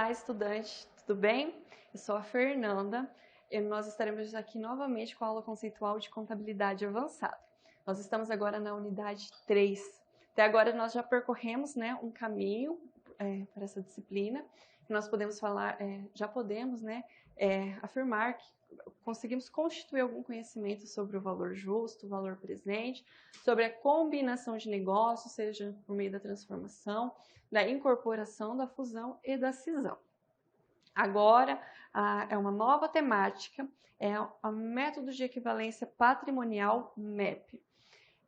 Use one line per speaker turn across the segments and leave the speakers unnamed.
Olá, estudante, tudo bem? Eu sou a Fernanda e nós estaremos aqui novamente com a aula conceitual de contabilidade avançada. Nós estamos agora na unidade 3. Até agora nós já percorremos, um caminho para essa disciplina. Nós podemos falar, já podemos, afirmar que conseguimos constituir algum conhecimento sobre o valor justo, o valor presente, sobre a combinação de negócios, seja por meio da transformação, da incorporação, da fusão e da cisão. Agora, é uma nova temática, é o método de equivalência patrimonial MEP.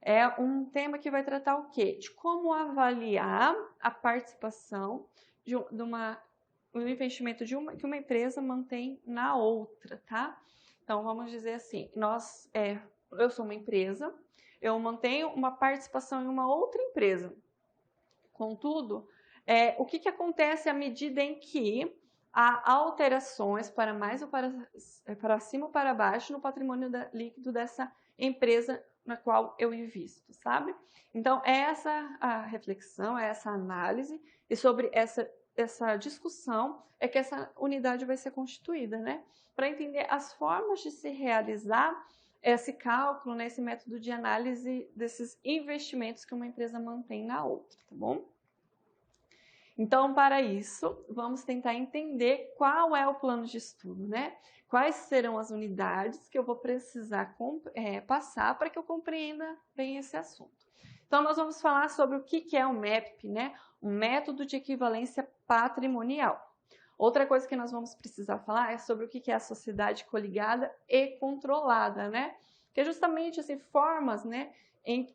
É um tema que vai tratar o quê? De como avaliar a participação do investimento que uma empresa mantém na outra, tá? Então, vamos dizer assim, eu sou uma empresa, eu mantenho uma participação em uma outra empresa. Contudo, o que acontece à medida em que há alterações para mais ou para cima ou para baixo no patrimônio líquido dessa empresa na qual eu invisto, sabe? Então, é essa a reflexão, é essa análise, e sobre essa discussão é que essa unidade vai ser constituída, né? Para entender as formas de se realizar esse cálculo, esse método de análise desses investimentos que uma empresa mantém na outra, tá bom? Então, para isso, vamos tentar entender qual é o plano de estudo, né? Quais serão as unidades que eu vou precisar passar para que eu compreenda bem esse assunto. Então, nós vamos falar sobre o que é o MEP, né? Um método de equivalência patrimonial. Outra coisa que nós vamos precisar falar é sobre o que é a sociedade coligada e controlada, né? Que é justamente assim, formas,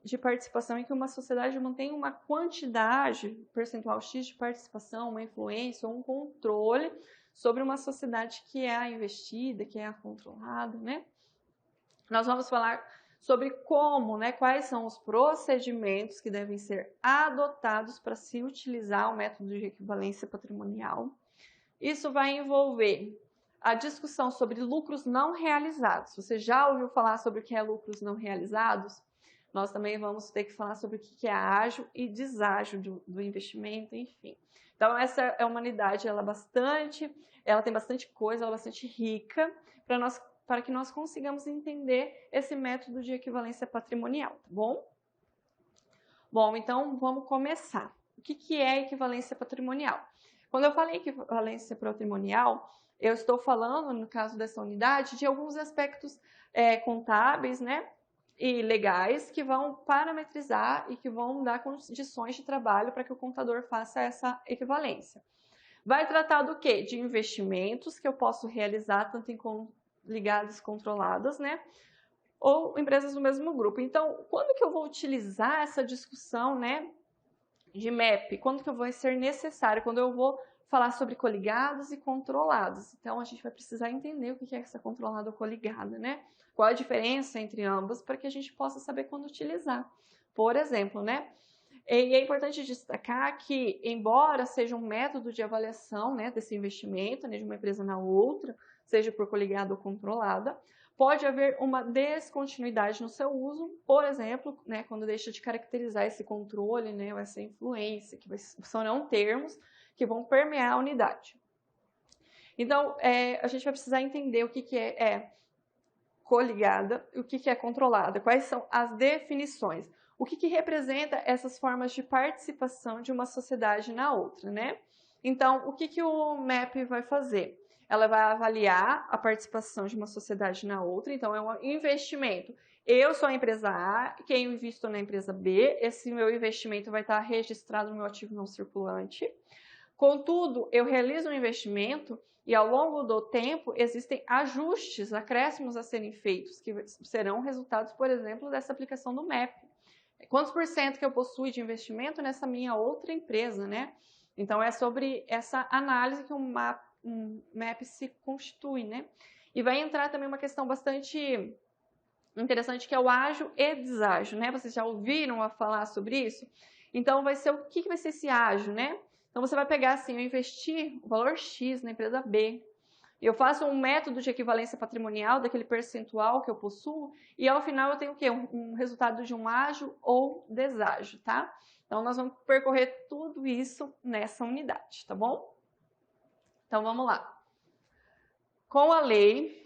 de participação em que uma sociedade mantém uma quantidade percentual X de participação, uma influência ou um controle sobre uma sociedade que é a investida, que é a controlada, né? Nós vamos falar sobre quais são os procedimentos que devem ser adotados para se utilizar o método de equivalência patrimonial. Isso vai envolver a discussão sobre lucros não realizados. Você já ouviu falar sobre o que é lucros não realizados? Nós também vamos ter que falar sobre o que é ágio e deságio do investimento, enfim. Então, essa é uma unidade, ela tem bastante coisa, ela é bastante rica para que nós consigamos entender esse método de equivalência patrimonial, tá bom? Bom, então vamos começar. O que é equivalência patrimonial? Quando eu falei equivalência patrimonial, eu estou falando, no caso dessa unidade, de alguns aspectos contábeis, e legais que vão parametrizar e que vão dar condições de trabalho para que o contador faça essa equivalência. Vai tratar do quê? De investimentos que eu posso realizar tanto em ligadas controladas, ou empresas do mesmo grupo. Então, quando que eu vou utilizar essa discussão, de MEP? Quando que vai ser necessário? Quando eu vou falar sobre coligados e controlados. Então, a gente vai precisar entender o que é essa controlada ou coligada, Qual a diferença entre ambas para que a gente possa saber quando utilizar. Por exemplo, E é importante destacar que, embora seja um método de avaliação, desse investimento, de uma empresa na outra, seja por coligada ou controlada, pode haver uma descontinuidade no seu uso, por exemplo, quando deixa de caracterizar esse controle, ou essa influência, que são termos que vão permear a unidade. Então, a gente vai precisar entender o que é coligada e o que é controlada, quais são as definições, o que representa essas formas de participação de uma sociedade na outra, Então, o que o MEP vai fazer? Ela vai avaliar a participação de uma sociedade na outra, então é um investimento. Eu sou a empresa A, quem eu invisto na empresa B, esse meu investimento vai estar registrado no meu ativo não circulante. Contudo, eu realizo um investimento e ao longo do tempo existem ajustes, acréscimos a serem feitos, que serão resultados, por exemplo, dessa aplicação do MEP. Quantos por cento que eu possuo de investimento nessa minha outra empresa, Então, é sobre essa análise que um MEP se constitui, E vai entrar também uma questão bastante interessante, que é o ágio e deságio, Vocês já ouviram a falar sobre isso? Então, vai ser o que vai ser esse ágio, Então, você vai pegar assim, eu investi o valor X na empresa B, eu faço um método de equivalência patrimonial daquele percentual que eu possuo e ao final eu tenho o quê? Um resultado de um ágio ou deságio, tá? Então, nós vamos percorrer tudo isso nessa unidade, tá bom? Então, vamos lá. Com a Lei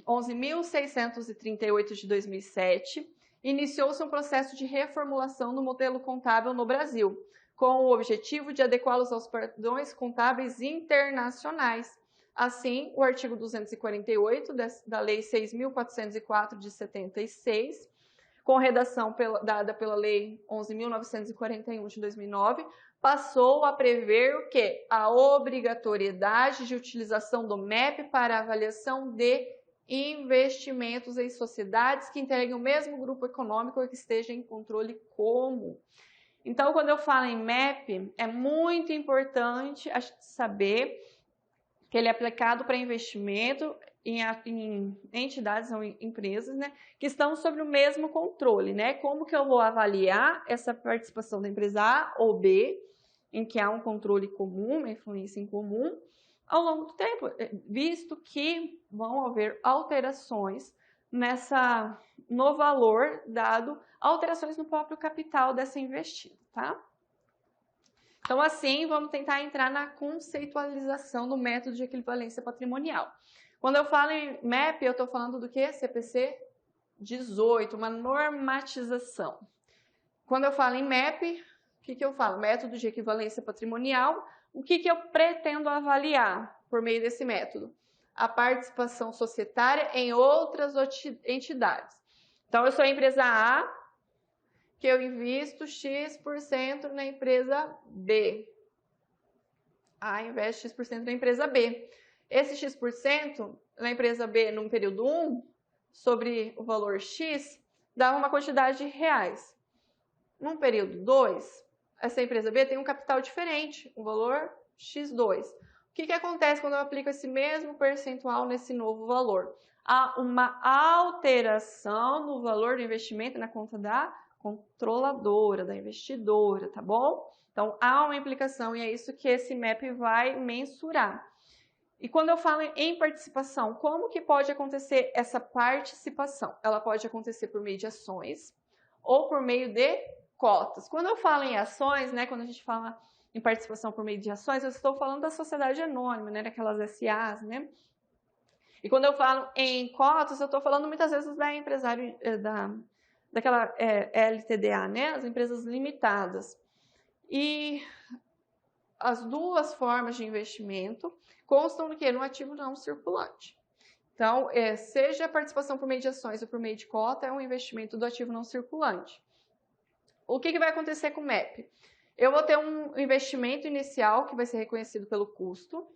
11.638 de 2007, iniciou-se um processo de reformulação do modelo contábil no Brasil, com o objetivo de adequá-los aos padrões contábeis internacionais. Assim, o artigo 248 da Lei 6.404 de 76, com redação dada pela Lei 11.941 de 2009, passou a prever o quê? A obrigatoriedade de utilização do MEP para avaliação de investimentos em sociedades que integrem o mesmo grupo econômico ou que esteja em controle comum. Então, quando eu falo em MEP, é muito importante a gente saber que ele é aplicado para investimento em entidades ou em empresas, né, que estão sob o mesmo controle, né? Como que eu vou avaliar essa participação da empresa A ou B, em que há um controle comum, uma influência em comum, ao longo do tempo, visto que vão haver alterações no valor dado, alterações no próprio capital dessa investida, tá? Então, assim, vamos tentar entrar na conceitualização do método de equivalência patrimonial. Quando eu falo em MEP, eu estou falando do quê? CPC 18, uma normatização. Quando eu falo em MEP, o que eu falo? Método de equivalência patrimonial. O que eu pretendo avaliar por meio desse método? A participação societária em outras entidades. Então, eu sou a empresa A, que eu invisto X% na empresa B. A investe X% na empresa B. Esse X% na empresa B, num período 1, sobre o valor X, dava uma quantidade de reais. Num período 2, essa empresa B tem um capital diferente, um valor X2. O que acontece quando eu aplico esse mesmo percentual nesse novo valor? Há uma alteração no valor do investimento na conta da controladora, da investidora, tá bom? Então, há uma implicação e é isso que esse MEP vai mensurar. E quando eu falo em participação, como que pode acontecer essa participação? Ela pode acontecer por meio de ações ou por meio de cotas. Quando eu falo em ações, né, quando a gente fala em participação por meio de ações, eu estou falando da sociedade anônima, né, daquelas SAs, né? E quando eu falo em cotas, eu estou falando muitas vezes da empresário, daquela LTDA, né, as empresas limitadas. E as duas formas de investimento constam no quê? No ativo não circulante. Então, seja a participação por meio de ações ou por meio de cota, é um investimento do ativo não circulante. O que vai acontecer com o MEP? Eu vou ter um investimento inicial que vai ser reconhecido pelo custo,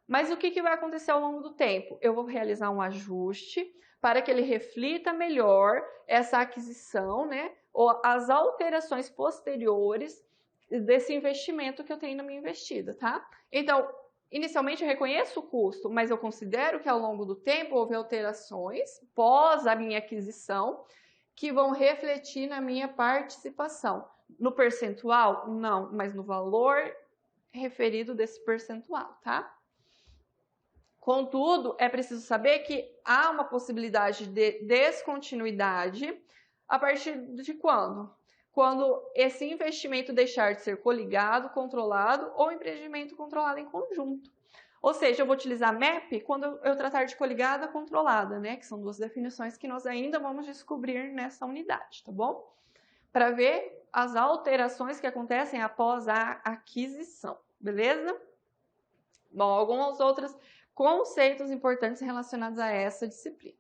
mas o que vai acontecer ao longo do tempo? Eu vou realizar um ajuste para que ele reflita melhor essa aquisição, né, ou as alterações posteriores desse investimento que eu tenho na minha investida, tá? Então, inicialmente eu reconheço o custo, mas eu considero que ao longo do tempo houve alterações pós a minha aquisição que vão refletir na minha participação. No percentual? Não, mas no valor referido desse percentual, tá? Contudo, é preciso saber que há uma possibilidade de descontinuidade a partir de quando? Quando esse investimento deixar de ser coligado, controlado ou empreendimento controlado em conjunto. Ou seja, eu vou utilizar MEP quando eu tratar de coligada controlada, né? Que são duas definições que nós ainda vamos descobrir nessa unidade, tá bom? Para ver as alterações que acontecem após a aquisição, beleza? Bom, alguns outros conceitos importantes relacionados a essa disciplina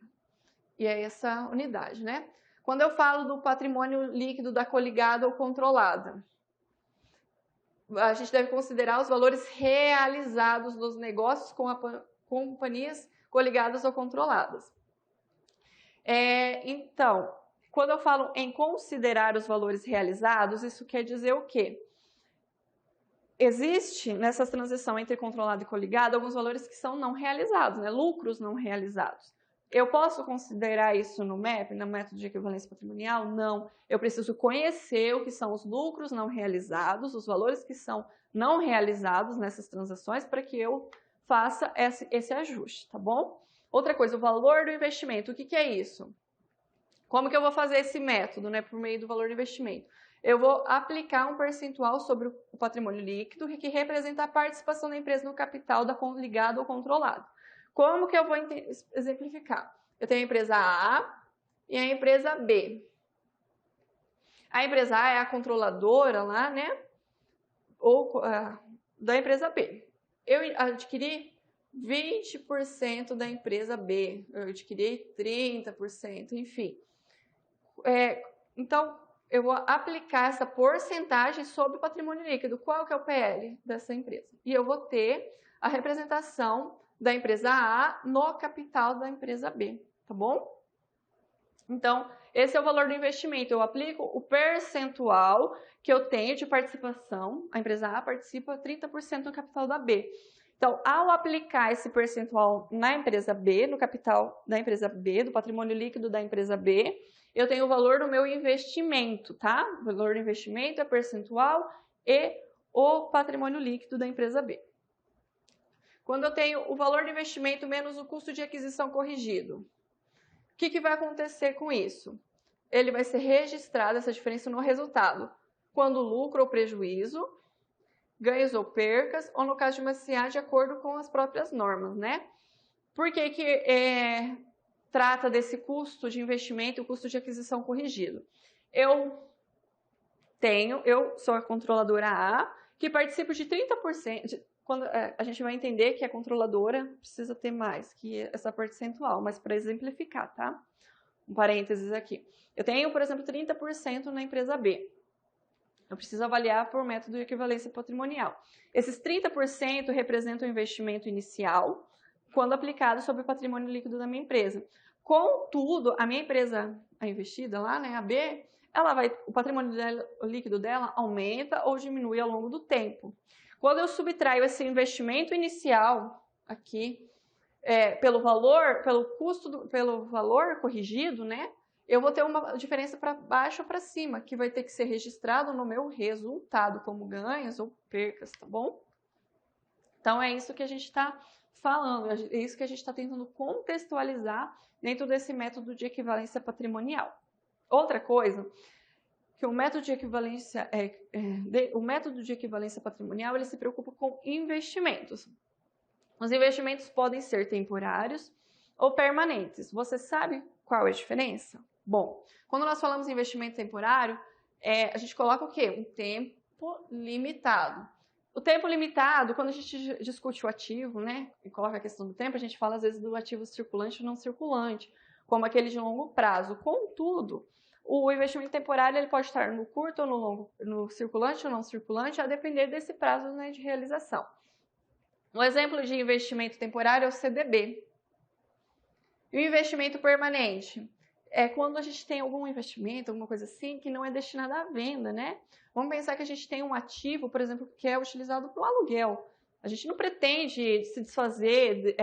e a essa unidade, né? Quando eu falo do patrimônio líquido da coligada ou controlada, a gente deve considerar os valores realizados nos negócios com companhias coligadas ou controladas. Então, quando eu falo em considerar os valores realizados, isso quer dizer o quê? Existe nessa transição entre controlado e coligado alguns valores que são não realizados, né? Lucros não realizados. Eu posso considerar isso no MEP, no método de equivalência patrimonial? Não. Eu preciso conhecer o que são os lucros não realizados, os valores que são não realizados nessas transações para que eu faça esse ajuste, tá bom? Outra coisa, o valor do investimento, o que é isso? Como que eu vou fazer esse método, né, por meio do valor do investimento? Eu vou aplicar um percentual sobre o patrimônio líquido que representa a participação da empresa no capital ligado ou controlado. Como que eu vou exemplificar? Eu tenho a empresa A e a empresa B. A empresa A é a controladora lá, né? Ou da empresa B. Eu adquiri 20% da empresa B. Eu adquiri 30%, enfim. Então, eu vou aplicar essa porcentagem sobre o patrimônio líquido. Qual que é o PL dessa empresa? E eu vou ter a representação da empresa A no capital da empresa B, tá bom? Então, esse é o valor do investimento. Eu aplico o percentual que eu tenho de participação. A empresa A participa 30% no capital da B. Então, ao aplicar esse percentual na empresa B, no capital da empresa B, do patrimônio líquido da empresa B, eu tenho o valor do meu investimento, tá? O valor do investimento é percentual e o patrimônio líquido da empresa B. Quando eu tenho o valor do investimento menos o custo de aquisição corrigido, o que vai acontecer com isso? Ele vai ser registrado, essa diferença, no resultado, quando lucro ou prejuízo, ganhos ou percas, ou no caso de uma SA, de acordo com as próprias normas, né? Por que trata desse custo de investimento e o custo de aquisição corrigido? Eu sou a controladora A, que participo de 30%, quando a gente vai entender que a controladora precisa ter mais que essa percentual, mas para exemplificar, tá? Um parênteses aqui. Eu tenho, por exemplo, 30% na empresa B. Eu preciso avaliar por método de equivalência patrimonial. Esses 30% representam o investimento inicial, quando aplicado sobre o patrimônio líquido da minha empresa. Contudo, a minha empresa, a investida lá, né, a B, o patrimônio líquido dela aumenta ou diminui ao longo do tempo. Quando eu subtraio esse investimento inicial aqui pelo valor corrigido, né, eu vou ter uma diferença para baixo ou para cima, que vai ter que ser registrado no meu resultado, como ganhos ou percas, tá bom? Então, é isso que a gente está falando, é isso que a gente está tentando contextualizar dentro desse método de equivalência patrimonial. Outra coisa, que o método de equivalência, patrimonial, ele se preocupa com investimentos. Os investimentos podem ser temporários ou permanentes. Você sabe qual é a diferença? Bom, quando nós falamos em investimento temporário, a gente coloca o quê? Um tempo limitado. O tempo limitado, quando a gente discute o ativo, né, e coloca a questão do tempo, a gente fala às vezes do ativo circulante ou não circulante, como aquele de longo prazo. Contudo, o investimento temporário ele pode estar no curto ou no longo, no circulante ou não circulante, a depender desse prazo, né, de realização. Um exemplo de investimento temporário é o CDB. E o investimento permanente é quando a gente tem algum investimento, alguma coisa assim, que não é destinada à venda, né? Vamos pensar que a gente tem um ativo, por exemplo, que é utilizado para o aluguel. A gente não pretende se desfazer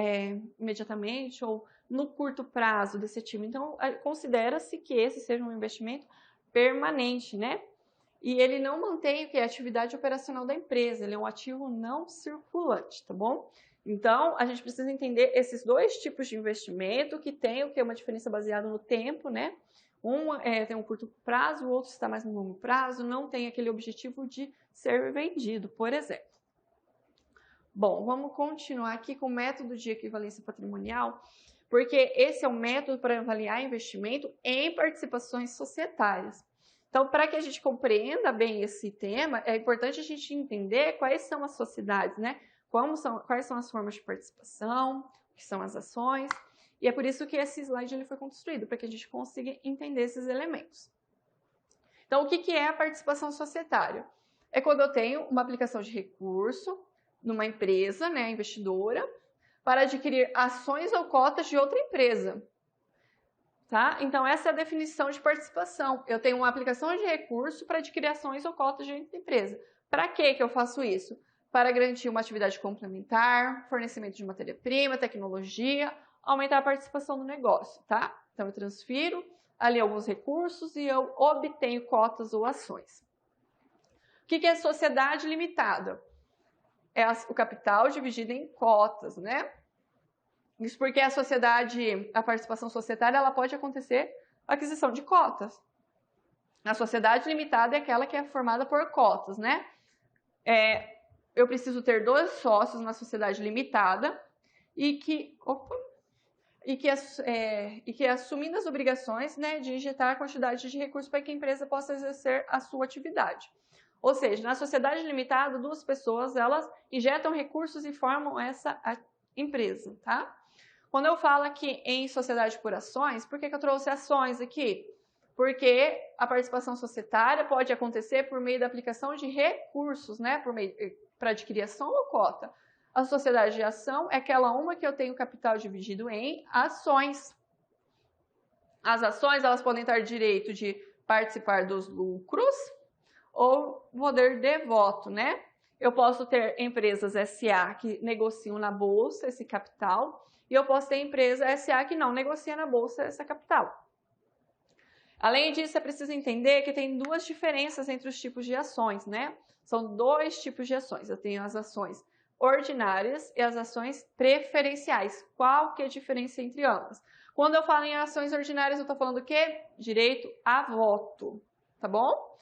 imediatamente ou no curto prazo desse ativo. Então, considera-se que esse seja um investimento permanente, né? E ele não mantém a atividade operacional da empresa, ele é um ativo não circulante, tá bom? Então, a gente precisa entender esses dois tipos de investimento que tem uma diferença baseada no tempo, né? Um tem um curto prazo, o outro está mais no longo prazo, não tem aquele objetivo de ser vendido, por exemplo. Bom, vamos continuar aqui com o método de equivalência patrimonial, porque esse é o método para avaliar investimento em participações societárias. Então, para que a gente compreenda bem esse tema, é importante a gente entender quais são as sociedades, né? Quais são as formas de participação, o que são as ações, e é por isso que esse slide ele foi construído, para que a gente consiga entender esses elementos. Então, o que é a participação societária? É quando eu tenho uma aplicação de recurso numa empresa, né, investidora, para adquirir ações ou cotas de outra empresa. Tá? Então, essa é a definição de participação. Eu tenho uma aplicação de recurso para adquirir ações ou cotas de outra empresa. Para que eu faço isso? Para garantir uma atividade complementar, fornecimento de matéria-prima, tecnologia, aumentar a participação no negócio, tá? Então, eu transfiro ali alguns recursos e eu obtenho cotas ou ações. O que é sociedade limitada? É o capital dividido em cotas, né? Isso porque a participação societária, ela pode acontecer aquisição de cotas. A sociedade limitada é aquela que é formada por cotas, né? Eu preciso ter 2 sócios na sociedade limitada e que assumindo as obrigações, né, de injetar a quantidade de recursos para que a empresa possa exercer a sua atividade. Ou seja, na sociedade limitada, 2 pessoas, elas injetam recursos e formam essa empresa, tá? Quando eu falo aqui em sociedade por ações, por que eu trouxe ações aqui? Porque a participação societária pode acontecer por meio da aplicação de recursos, né, para adquirir ação ou cota. A sociedade de ação é aquela uma que eu tenho capital dividido em ações. As ações, elas podem ter direito de participar dos lucros ou poder de voto, né? Eu posso ter empresas SA que negociam na bolsa esse capital e eu posso ter empresa SA que não negocia na bolsa essa capital. Além disso, é preciso entender que tem 2 diferenças entre os tipos de ações, né? São 2 tipos de ações. Eu tenho as ações ordinárias e as ações preferenciais. Qual que é a diferença entre ambas? Quando eu falo em ações ordinárias, eu estou falando o quê? Direito a voto, tá bom?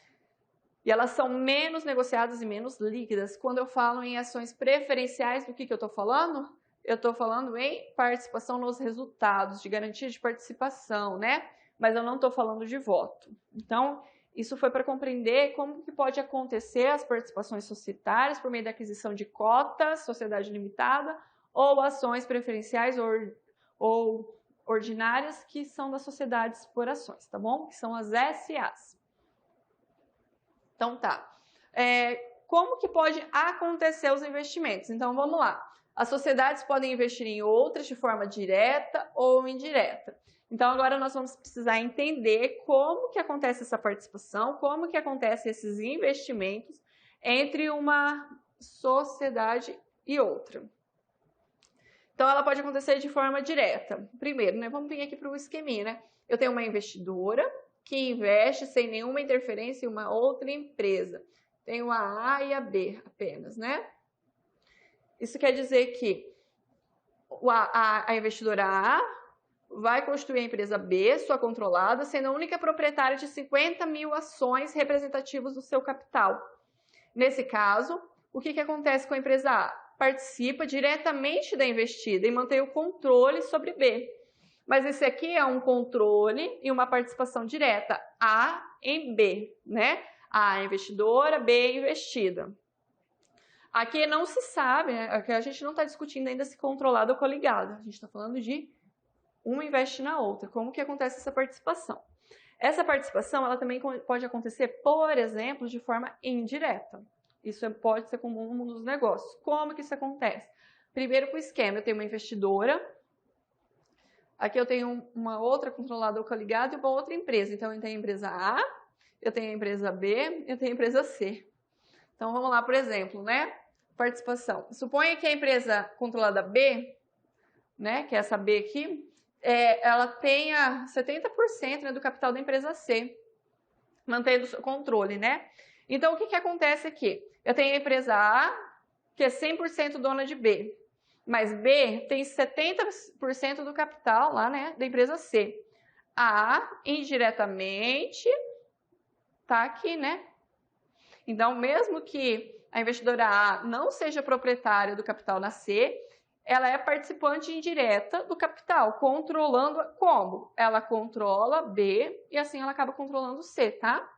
E elas são menos negociadas e menos líquidas. Quando eu falo em ações preferenciais, do que eu estou falando? Eu estou falando em participação nos resultados, de garantia de participação, né? Mas eu não estou falando de voto. Então, isso foi para compreender como que pode acontecer as participações societárias por meio da aquisição de cotas, sociedade limitada, ou ações preferenciais ou ordinárias, que são das sociedades por ações, tá bom? Que são as SAs. Então, tá. Como que pode acontecer os investimentos? Então, vamos lá. As sociedades podem investir em outras de forma direta ou indireta. Então, agora nós vamos precisar entender como que acontece essa participação, como que acontecem esses investimentos entre uma sociedade e outra. Então, ela pode acontecer de forma direta. Primeiro, né, vamos vir aqui para o esqueminha, né? Eu tenho uma investidora que investe sem nenhuma interferência em uma outra empresa. Tenho a A e a B apenas, né? Isso quer dizer que a investidora A vai constituir a empresa B, sua controlada, sendo a única proprietária de 50 mil ações representativas do seu capital. Nesse caso, o que acontece com a empresa A? Participa diretamente da investida e mantém o controle sobre B. Mas esse aqui é um controle e uma participação direta, A em B, né? A investidora, B investida. Aqui não se sabe, né? Aqui a gente não está discutindo ainda se controlado ou coligado. A gente está falando de uma investe na outra. Como que acontece essa participação? Essa participação, ela também pode acontecer, por exemplo, de forma indireta. Isso pode ser comum no mundo dos negócios. Como que isso acontece? Primeiro, com o esquema, eu tenho uma investidora, aqui eu tenho uma outra controlada ou coligada e uma outra empresa. Então, eu tenho a empresa A, eu tenho a empresa B, eu tenho a empresa C. Então, vamos lá, por exemplo, né? Participação. Suponha que a empresa controlada B, né, que é essa B aqui, ela tenha 70%, né, do capital da empresa C, mantendo o seu controle, né? Então, o que acontece aqui? Eu tenho a empresa A, que é 100% dona de B, mas B tem 70% do capital lá, né, da empresa C. A, indiretamente, tá aqui, né? Então, mesmo que a investidora A não seja proprietária do capital na C, ela é participante indireta do capital, controlando como? Ela controla B e assim ela acaba controlando C, tá?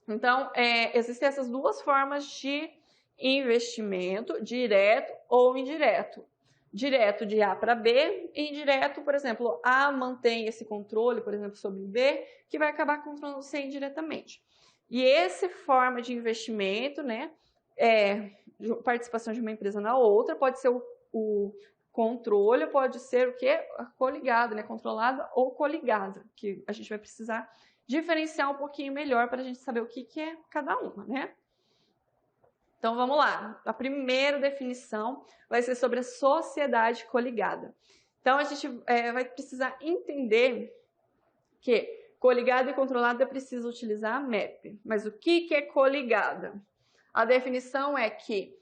Então, existem essas 2 formas de investimento, direto ou indireto. Direto de A para B e indireto, por exemplo, A mantém esse controle, por exemplo, sobre B, que vai acabar controlando C indiretamente. E essa forma de investimento, né, de participação de uma empresa na outra, pode ser o controle, pode ser o quê? Coligado, né? Controlada ou coligada, que a gente vai precisar diferenciar um pouquinho melhor para a gente saber o que é cada uma, né? Então, vamos lá. A primeira definição vai ser sobre a sociedade coligada. Então, a gente vai precisar entender que coligada e controlada precisa utilizar a MEP. Mas o que é coligada? A definição é que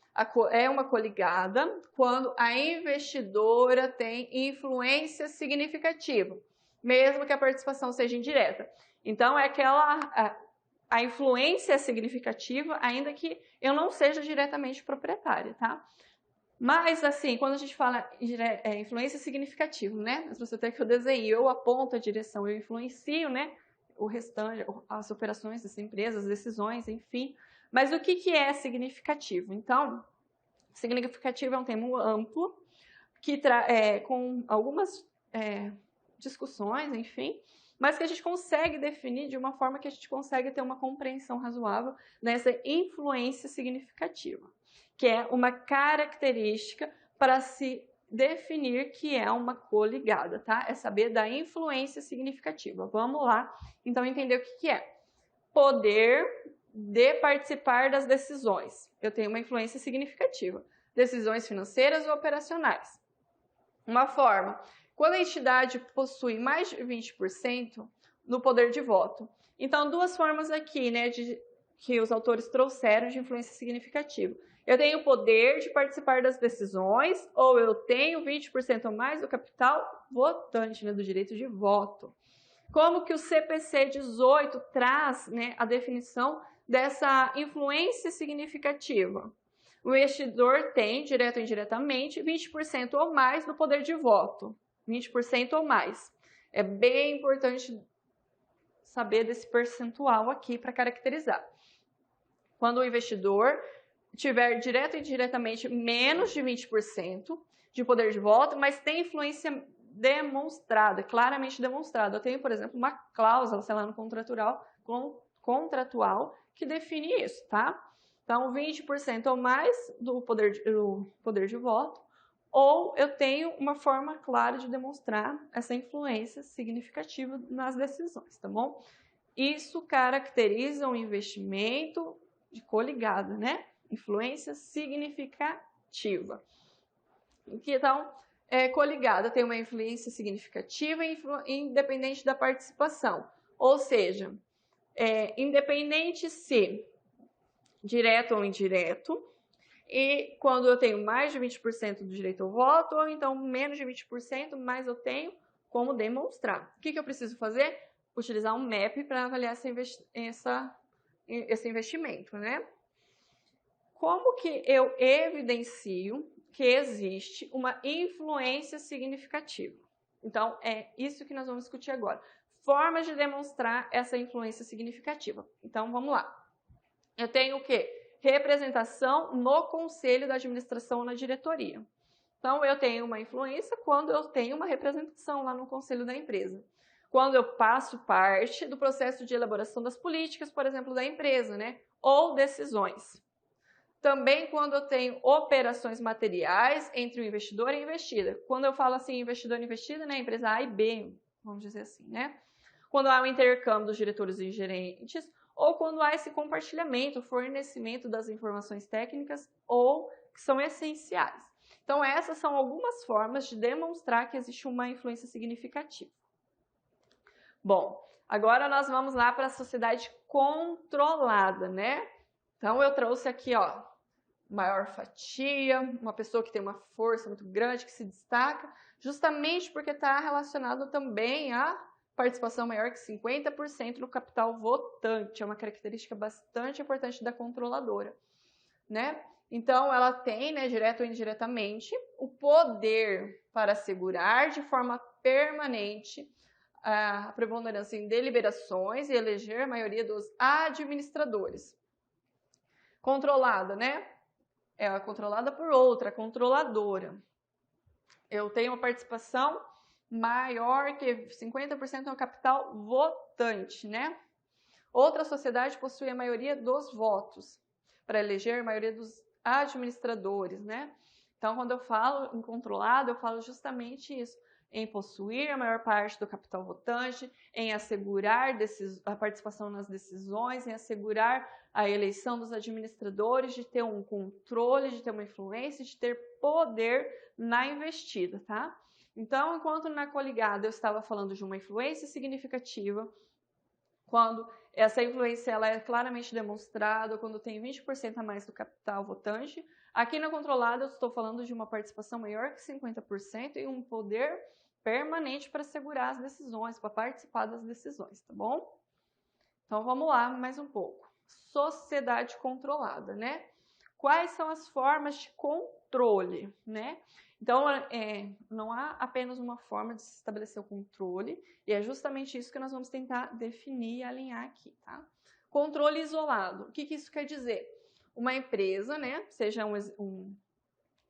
é uma coligada quando a investidora tem influência significativa. mesmo que a participação seja indireta. Então, é aquela... A influência é significativa, ainda que eu não seja diretamente proprietária, tá? Mas, assim, quando a gente fala influência significativa, né? Se você tem que eu desenho, eu aponto a direção, eu influencio, né? O restante, as operações dessa empresa, as decisões, enfim. Mas o que é significativo? Então, significativo é um termo amplo, que com algumas discussões, enfim, mas que a gente consegue definir de uma forma que a gente consegue ter uma compreensão razoável dessa influência significativa, que é uma característica para se definir que é uma coligada, tá? É saber da influência significativa. Vamos lá, então, entender o que é. Poder de participar das decisões. Eu tenho uma influência significativa. Decisões financeiras ou operacionais. Uma forma, quando a entidade possui mais de 20% no poder de voto. Então, duas formas aqui, né, que os autores trouxeram de influência significativa. Eu tenho o poder de participar das decisões, ou eu tenho 20% ou mais do capital votante, né, do direito de voto. Como que o CPC 18 traz, né, a definição dessa influência significativa? O investidor tem, direto ou indiretamente, 20% ou mais do poder de voto. 20% ou mais. É bem importante saber desse percentual aqui para caracterizar. Quando o investidor tiver direto e indiretamente menos de 20% de poder de voto, mas tem influência demonstrada, claramente demonstrada. Eu tenho, por exemplo, uma cláusula, sei lá, no contratual que define isso, tá? Então, 20% ou mais do poder de voto, ou eu tenho uma forma clara de demonstrar essa influência significativa nas decisões, tá bom? Isso caracteriza um investimento de coligada, né? Influência significativa. Então, coligada tem uma influência significativa independente da participação. Ou seja, independente se direto ou indireto, e quando eu tenho mais de 20% do direito ao voto, ou então menos de 20%, mas eu tenho como demonstrar. O que eu preciso fazer? Utilizar um MAP para avaliar esse investimento, né? Como que eu evidencio que existe uma influência significativa? Então, é isso que nós vamos discutir agora. Formas de demonstrar essa influência significativa. Então, vamos lá. Eu tenho o quê? Representação no conselho da administração ou na diretoria. Então, eu tenho uma influência quando eu tenho uma representação lá no conselho da empresa. Quando eu faço parte do processo de elaboração das políticas, por exemplo, da empresa, né? Ou decisões. Também quando eu tenho operações materiais entre o investidor e a investida. Quando eu falo assim, investidor e investida, né? Empresa A e B, vamos dizer assim, né? Quando há um intercâmbio dos diretores e gerentes, ou quando há esse compartilhamento, fornecimento das informações técnicas ou que são essenciais. Então, essas são algumas formas de demonstrar que existe uma influência significativa. Bom, agora nós vamos lá para a sociedade controlada, né? Então, eu trouxe aqui, ó, maior fatia, uma pessoa que tem uma força muito grande, que se destaca, justamente porque está relacionado também a participação maior que 50% do capital votante. É uma característica bastante importante da controladora, né? Então, ela tem, né, direto ou indiretamente, o poder para assegurar de forma permanente a preponderância em deliberações e eleger a maioria dos administradores. Controlada, né? É controlada por outra, controladora. Eu tenho uma participação maior que 50% no capital votante, né? Outra sociedade possui a maioria dos votos para eleger a maioria dos administradores, né? Então, quando eu falo em controlado, eu falo justamente isso, em possuir a maior parte do capital votante, em assegurar a participação nas decisões, em assegurar a eleição dos administradores, de ter um controle, de ter uma influência, de ter poder na investida, tá? Então, enquanto na coligada eu estava falando de uma influência significativa, quando essa influência ela é claramente demonstrada, quando tem 20% a mais do capital votante, aqui na controlada eu estou falando de uma participação maior que 50% e um poder permanente para segurar as decisões, para participar das decisões, tá bom? Então vamos lá mais um pouco. Sociedade controlada, né? Quais são as formas de controle, né? Então, não há apenas uma forma de se estabelecer o controle, e é justamente isso que nós vamos tentar definir e alinhar aqui, tá? Controle isolado. O que isso quer dizer? Uma empresa, né, seja um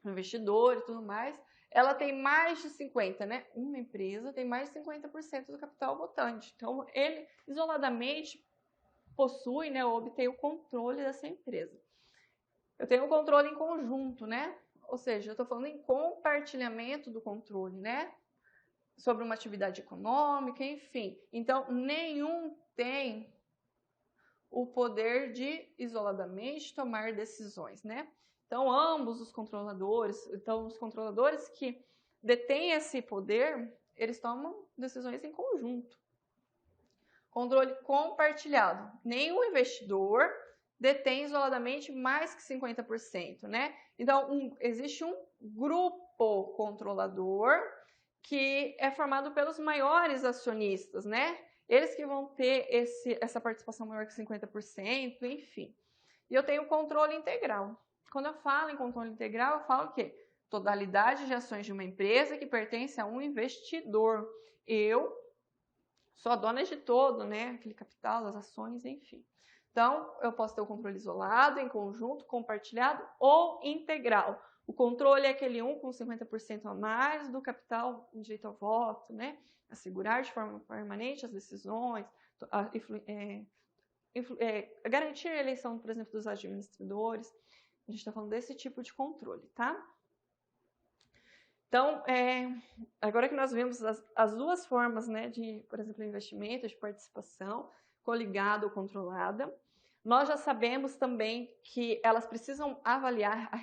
investidor e tudo mais, ela tem mais de 50%, né? Uma empresa tem mais de 50% do capital votante. Então, ele isoladamente possui, né, ou obtém o controle dessa empresa. Eu tenho o controle em conjunto, né? Ou seja, eu estou falando em compartilhamento do controle, né? Sobre uma atividade econômica, enfim. Então, nenhum tem o poder de isoladamente tomar decisões, né? Então, ambos os controladores, os controladores que detêm esse poder, eles tomam decisões em conjunto. Controle compartilhado. Nenhum investidor detém isoladamente mais que 50%, né? Então, existe um grupo controlador que é formado pelos maiores acionistas, né? Eles que vão ter essa participação maior que 50%, enfim. E eu tenho controle integral. Quando eu falo em controle integral, eu falo o quê? Totalidade de ações de uma empresa que pertence a um investidor. Eu sou a dona de todo, né? Aquele capital, as ações, enfim. Então, eu posso ter o controle isolado, em conjunto, compartilhado ou integral. O controle é aquele com 50% a mais do capital em direito ao voto, né? Assegurar de forma permanente as decisões, garantir a eleição, por exemplo, dos administradores. A gente está falando desse tipo de controle, tá? Então, agora que nós vimos as duas formas, né, de, por exemplo, investimento, de participação, coligada ou controlada, nós já sabemos também que elas precisam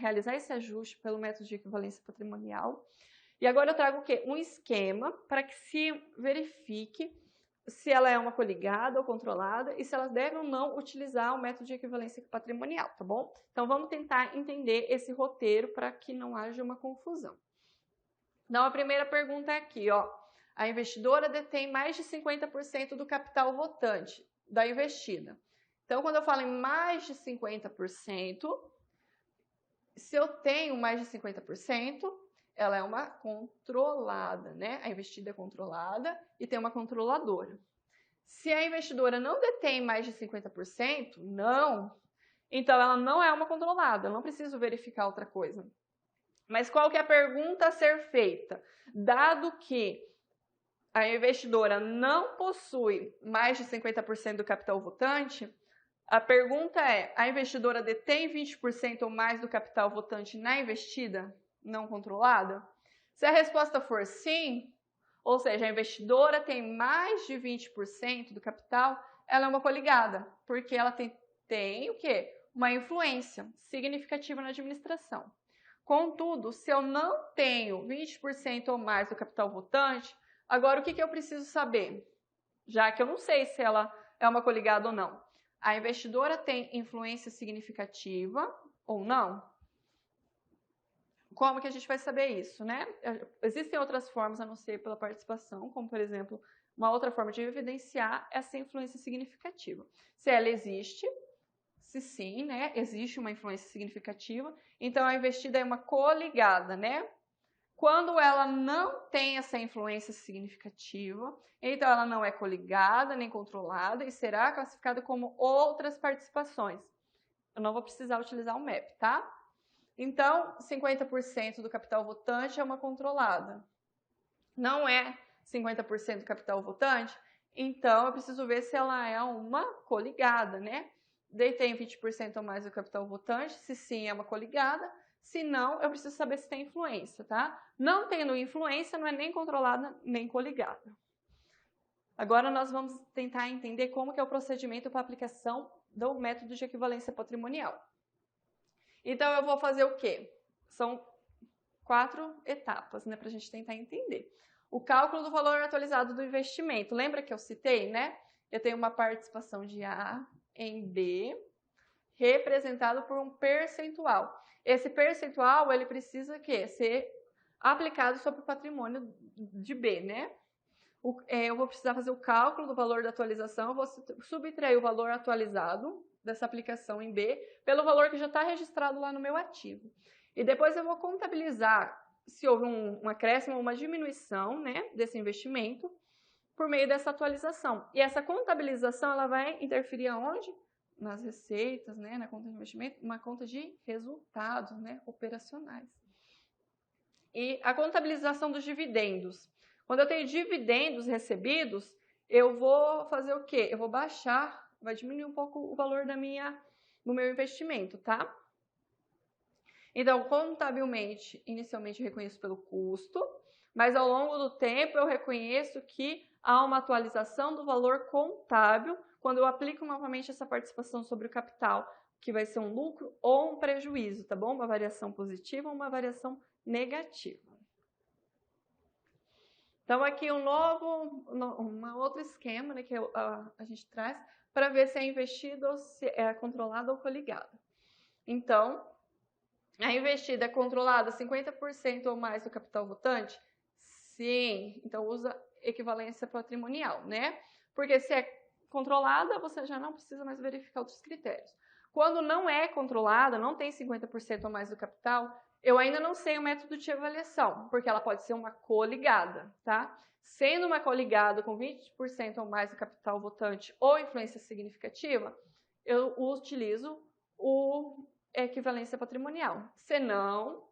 realizar esse ajuste pelo método de equivalência patrimonial. E agora eu trago o quê? Um esquema para que se verifique se ela é uma coligada ou controlada e se elas devem ou não utilizar o método de equivalência patrimonial, tá bom? Então, vamos tentar entender esse roteiro para que não haja uma confusão. Então, a primeira pergunta é aqui, ó. A investidora detém mais de 50% do capital votante da investida. Então, quando eu falo em mais de 50%, se eu tenho mais de 50%, ela é uma controlada, né? A investida é controlada e tem uma controladora. Se a investidora não detém mais de 50%, então ela não é uma controlada, eu não preciso verificar outra coisa. Mas qual que é a pergunta a ser feita? Dado que a investidora não possui mais de 50% do capital votante, a pergunta é, a investidora detém 20% ou mais do capital votante na investida não controlada? Se a resposta for sim, ou seja, a investidora tem mais de 20% do capital, ela é uma coligada, porque ela tem o quê? Uma influência significativa na administração. Contudo, se eu não tenho 20% ou mais do capital votante, agora o que eu preciso saber? Já que eu não sei se ela é uma coligada ou não. A investidora tem influência significativa ou não? Como que a gente vai saber isso, né? Existem outras formas a não ser pela participação, como, por exemplo, uma outra forma de evidenciar essa influência significativa. Se ela existe, se sim, né, existe uma influência significativa, então a investida é uma coligada, né? Quando ela não tem essa influência significativa, então ela não é coligada nem controlada e será classificada como outras participações. Eu não vou precisar utilizar o MEP, tá? Então, 50% do capital votante é uma controlada. Não é 50% do capital votante? Então, eu preciso ver se ela é uma coligada, né? Detém 20% ou mais do capital votante, se sim é uma coligada, se não, eu preciso saber se tem influência, tá? Não tendo influência, não é nem controlada, nem coligada. Agora nós vamos tentar entender como que é o procedimento para aplicação do método de equivalência patrimonial. Então, eu vou fazer o quê? São 4 etapas, né, para a gente tentar entender. O cálculo do valor atualizado do investimento. Lembra que eu citei, né? Eu tenho uma participação de A em B, representado por um percentual. Esse percentual, ele precisa ser aplicado sobre o patrimônio de B, né? Eu vou precisar fazer o cálculo do valor da atualização, eu vou subtrair o valor atualizado dessa aplicação em B pelo valor que já está registrado lá no meu ativo. E depois eu vou contabilizar se houve um acréscimo ou uma diminuição, né, desse investimento por meio dessa atualização. E essa contabilização ela vai interferir aonde? Nas receitas, né, na conta de investimento, uma conta de resultados, né, operacionais. E a contabilização dos dividendos. Quando eu tenho dividendos recebidos, eu vou fazer o quê? Eu vou baixar, vai diminuir um pouco o valor do meu investimento, tá? Então, contabilmente, inicialmente eu reconheço pelo custo, mas ao longo do tempo eu reconheço que há uma atualização do valor contábil quando eu aplico novamente essa participação sobre o capital, que vai ser um lucro ou um prejuízo, tá bom? Uma variação positiva ou uma variação negativa. Então, aqui um outro esquema, né, que a gente traz para ver se é investido ou se é controlado ou coligado. Então, a investida é controlada 50% ou mais do capital votante? Sim. Então, usa equivalência patrimonial, né? Porque se é controlada, você já não precisa mais verificar outros critérios. Quando não é controlada, não tem 50% ou mais do capital, eu ainda não sei o método de avaliação, porque ela pode ser uma coligada, tá? Sendo uma coligada com 20% ou mais do capital votante ou influência significativa, eu utilizo o equivalência patrimonial. Se não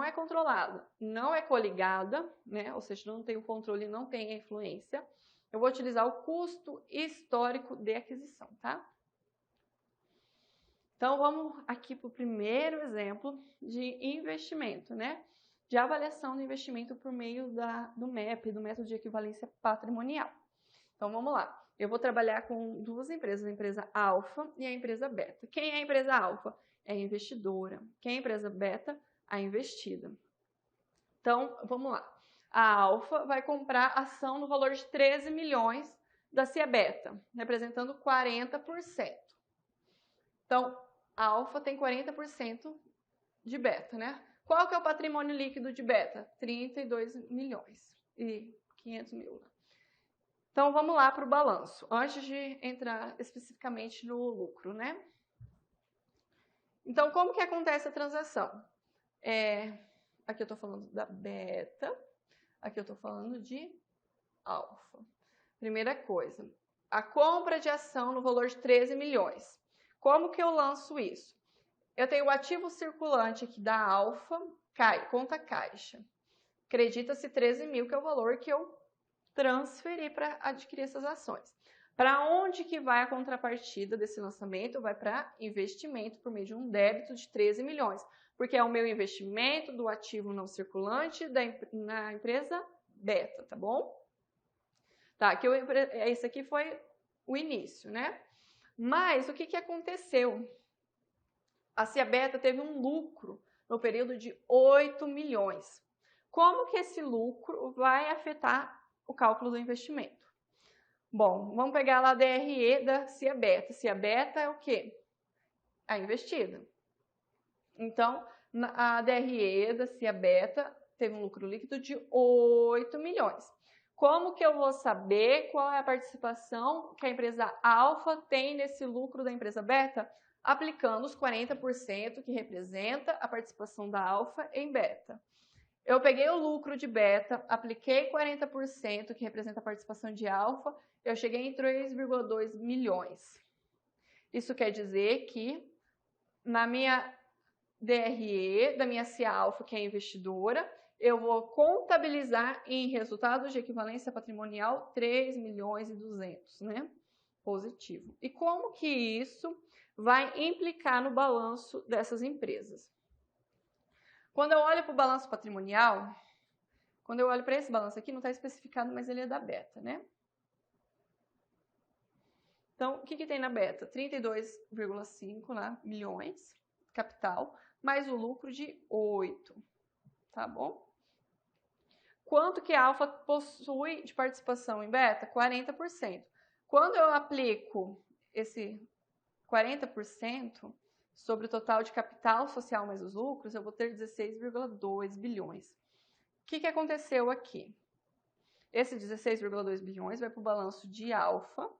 é controlada, não é coligada, né? Ou seja, não tem o controle, não tem a influência, eu vou utilizar o custo histórico de aquisição, tá? Então, vamos aqui para o primeiro exemplo de investimento, né? De avaliação do investimento por meio do MEP, do método de equivalência patrimonial. Então, vamos lá. Eu vou trabalhar com duas empresas, a empresa alfa e a empresa beta. Quem é a empresa alfa? É a investidora. Quem é a empresa beta? A investida. Então, vamos lá. A alfa vai comprar ação no valor de 13 milhões da Cia Beta, representando 40%. Então, a alfa tem 40% de beta, né? Qual que é o patrimônio líquido de beta? 32 milhões e 500 mil. Então, vamos lá para o balanço, antes de entrar especificamente no lucro, né? Então, como que acontece a transação? Aqui eu estou falando da beta, aqui eu estou falando de alfa. Primeira coisa, a compra de ação no valor de 13 milhões. Como que eu lanço isso? Eu tenho o ativo circulante aqui da alfa, conta caixa. Acredita-se 13 mil, que é o valor que eu transferi para adquirir essas ações. Para onde que vai a contrapartida desse lançamento? Vai para investimento por meio de um débito de 13 milhões, porque é o meu investimento do ativo não circulante na empresa beta, tá bom? Tá, esse aqui foi o início, né? Mas o que aconteceu? A Cia Beta teve um lucro no período de 8 milhões. Como que esse lucro vai afetar o cálculo do investimento? Bom, vamos pegar lá a DRE da Cia Beta. Cia Beta é o quê? A investida. Então, a DRE da Cia Beta teve um lucro líquido de 8 milhões. Como que eu vou saber qual é a participação que a empresa alfa tem nesse lucro da empresa beta? Aplicando os 40% que representa a participação da alfa em beta. Eu peguei o lucro de beta, apliquei 40% que representa a participação de alfa, eu cheguei em 3,2 milhões. Isso quer dizer que na minha DRE, da minha Cia Alfa, que é investidora, eu vou contabilizar em resultados de equivalência patrimonial 3 milhões e 200, né? Positivo. E como que isso vai implicar no balanço dessas empresas? Quando eu olho para o balanço patrimonial, quando eu olho para esse balanço aqui, não está especificado, mas ele é da beta, né? Então, o que tem na beta? 32,5 milhões, capital, mais o lucro de 8, tá bom? Quanto que a alfa possui de participação em beta? 40%. Quando eu aplico esse 40%, sobre o total de capital social mais os lucros, eu vou ter 16,2 bilhões. O que aconteceu aqui? Esse 16,2 bilhões vai para o balanço de alfa,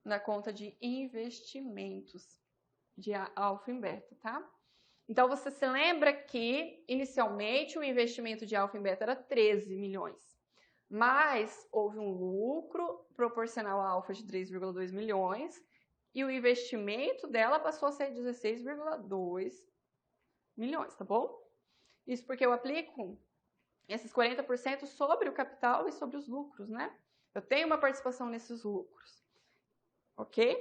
na conta de investimentos, de alfa em beta, tá? Então, você se lembra que, inicialmente, o investimento de alfa em beta era 13 milhões. Mas houve um lucro proporcional a alfa de 3,2 milhões e o investimento dela passou a ser 16,2 milhões, tá bom? Isso porque eu aplico esses 40% sobre o capital e sobre os lucros, né? Eu tenho uma participação nesses lucros, ok?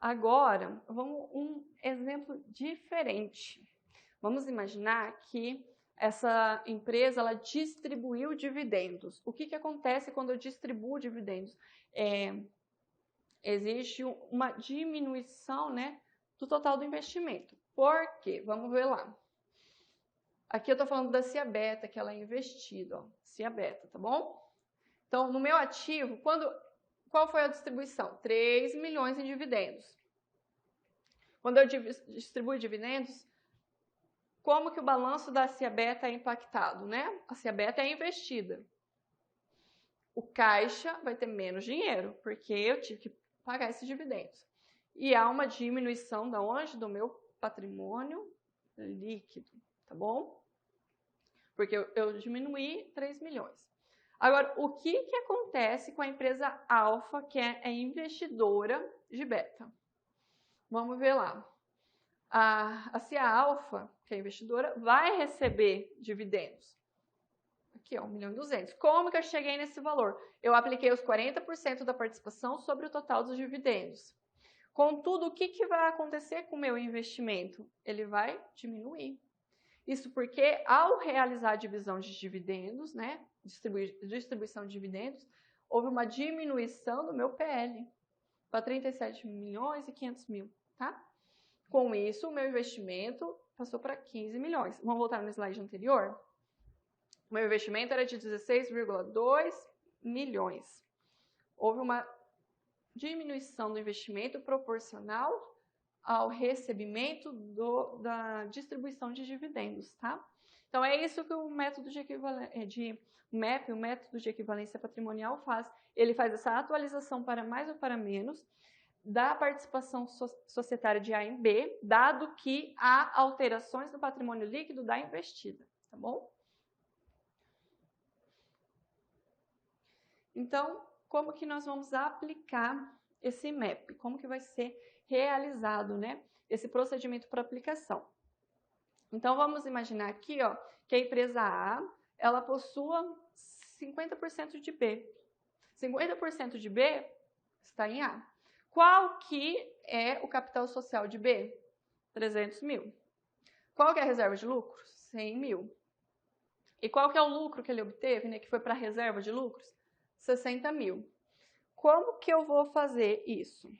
Agora, vamos um exemplo diferente. Vamos imaginar que essa empresa ela distribuiu dividendos. O que acontece quando eu distribuo dividendos? Existe uma diminuição, né, do total do investimento. Por quê? Vamos ver lá. Aqui eu estou falando da CIA Beta, que ela é investida, ó, CIA Beta, tá bom? Então, no meu ativo, qual foi a distribuição? 3 milhões em dividendos. Quando eu distribuo dividendos, como que o balanço da CIA Beta é impactado, né? A CIA Beta é investida. O caixa vai ter menos dinheiro, porque eu tive que pagar esses dividendos. E há uma diminuição da onde? Do meu patrimônio líquido, tá bom? Porque eu diminuí 3 milhões. Agora, o que acontece com a empresa Alfa, que é investidora de beta? Vamos ver lá. A CIA Alfa, que é investidora, vai receber dividendos. Aqui, ó, 1.200.000. Como que eu cheguei nesse valor? Eu apliquei os 40% da participação sobre o total dos dividendos. Contudo, o que vai acontecer com o meu investimento? Ele vai diminuir. Isso porque, ao realizar a divisão de dividendos, né, distribuição de dividendos, houve uma diminuição do meu PL para 37.500.000, tá? Com isso, o meu investimento passou para 15 milhões. Vamos voltar no slide anterior? O meu investimento era de 16,2 milhões. Houve uma diminuição do investimento proporcional ao recebimento da distribuição de dividendos, tá? Então, é isso que o método de MAP, o método de equivalência patrimonial faz. Ele faz essa atualização para mais ou para menos da participação societária de A em B, dado que há alterações no patrimônio líquido da investida, tá bom? Então, como que nós vamos aplicar esse MAP? Como que vai ser realizado, né, esse procedimento para aplicação? Então, vamos imaginar aqui, ó, que a empresa A, ela possua 50% de B. 50% de B está em A. Qual que é o capital social de B? 300 mil. Qual que é a reserva de lucro? 100 mil. E qual que é o lucro que ele obteve, né, que foi para a reserva de lucros? 60 mil. Como que eu vou fazer isso?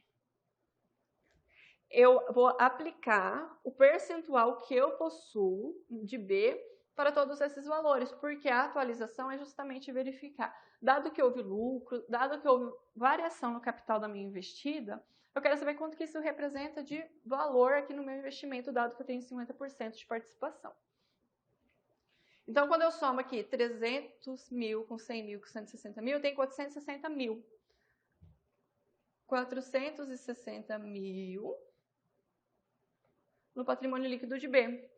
Eu vou aplicar o percentual que eu possuo de B para todos esses valores, porque a atualização é justamente verificar. Dado que houve lucro, dado que houve variação no capital da minha investida, eu quero saber quanto que isso representa de valor aqui no meu investimento, dado que eu tenho 50% de participação. Então, quando eu somo aqui 300 mil com 100 mil com 160 mil, eu tenho 460 mil. 460 mil no patrimônio líquido de B.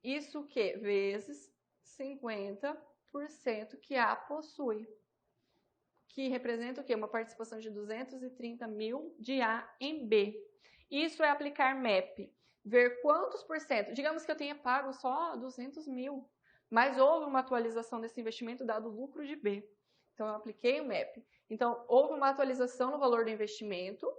Isso o quê? Vezes 50% que A possui. Que representa o quê? Uma participação de 230 mil de A em B. Isso é aplicar MAP. Ver quantos por cento. Digamos que eu tenha pago só 200 mil. Mas houve uma atualização desse investimento dado o lucro de B. Então, eu apliquei o MAP. Então, houve uma atualização no valor do investimento.